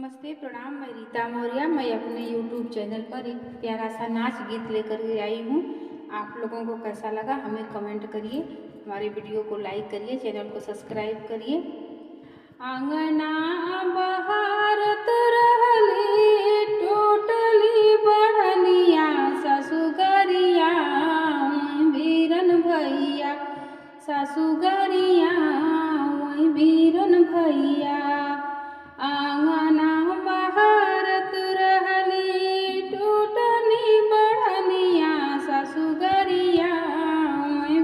नमस्ते, प्रणाम। मैं रीता मौर्य। मैं अपने YouTube चैनल पर एक प्यारा सा नाच गीत लेकर के आई हूँ। आप लोगों को कैसा लगा हमें कमेंट करिए, हमारे वीडियो को लाइक करिए, चैनल को सब्सक्राइब करिए। आंगना बहारत रहली टोटली बढ़निया ससुगरिया वीरन भैया, ससुगरिया वीरन भैया। आंगना बहारत रहली टोटली बढ़निया ससुगरिया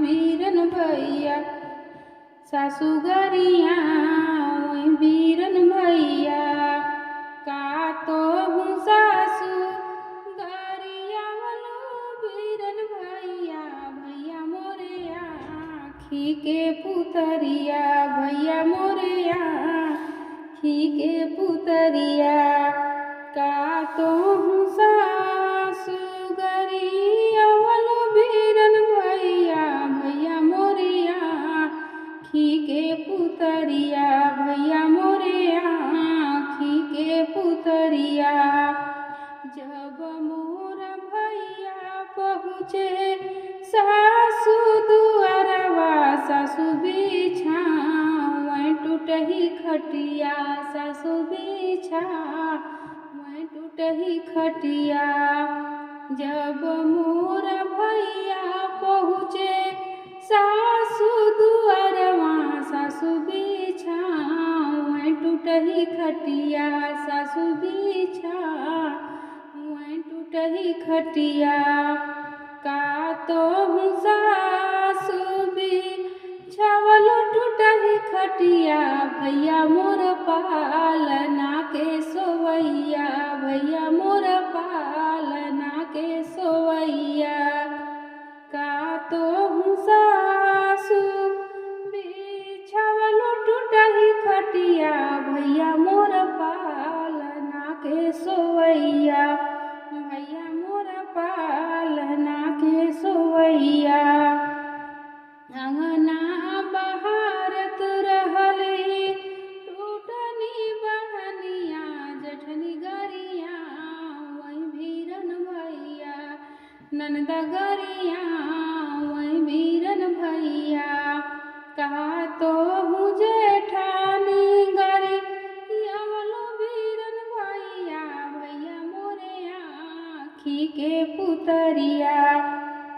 वीरन भैया, ससुगरिया वीरन भैया। का तो हूँ सासु गरिया वालो वीरन भैया, भैया मोरे आँखी के पुतरिया, भैया मोरे आँखी के पुतरिया। का तो हूँ सासु गरिया वालो वीरन भैया, भैया मोरे आँखी के पुतरिया, भैया मोरे आँखी के पुतरिया। जब मोर भैया पहुँचे सासु दुआरवा, सासु बिछावै टूटही खटिया, सासु बिछावै टूटही खटिया। जब मोर भैया पहुँचे सासु दुआरवा, सासु बिछावै टूटही खटिया, सासु बिछावै टूटही खटिया। का तो हूँ सासु बिछावलो टूटही खटिया, भैया मोर पालना के सोवैया, भैया मोर पालना के सोवैया। का तो हूँ सासु बिछावलो टूटही खटिया, भैया मोर पालना के सोवैया, भैया मोर पालना के सोवैया। अंगना बहारत रहली टूटनी बढ़निया जेठनी गरिया वही वीरन भैया, ननदा गरिया वही वीरन भैया। कहा तो हूँ जेठानी गरिया वालो वीरन भैया, भैया मोरे आँखी के पुतरिया,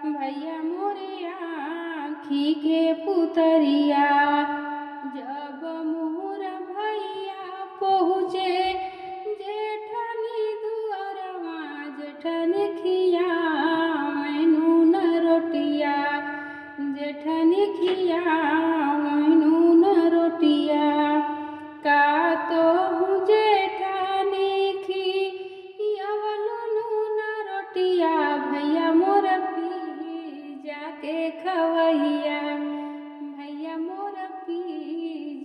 भैया मोरे आँखी के पुतरिया। जब मोर भैया पहुँचे जेठनी दुआरवा, जेठनी खियावै नून रोटिया, जेठनी खियावै नून रोटिया। का तो हूँ जेठानी खियावलो नून रोटिया, भैया मोर पी जाके खवैया, भैया मोर पी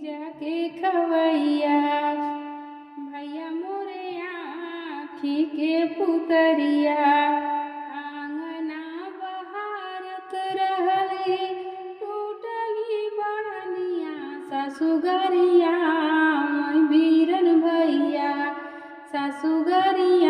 जाके खवैया। भैया मोरे आँखी के पुतरिया। आंगना बहारत रहली टूटली बढ़निया ससुगरिया वीरन भैया, ससुगरिया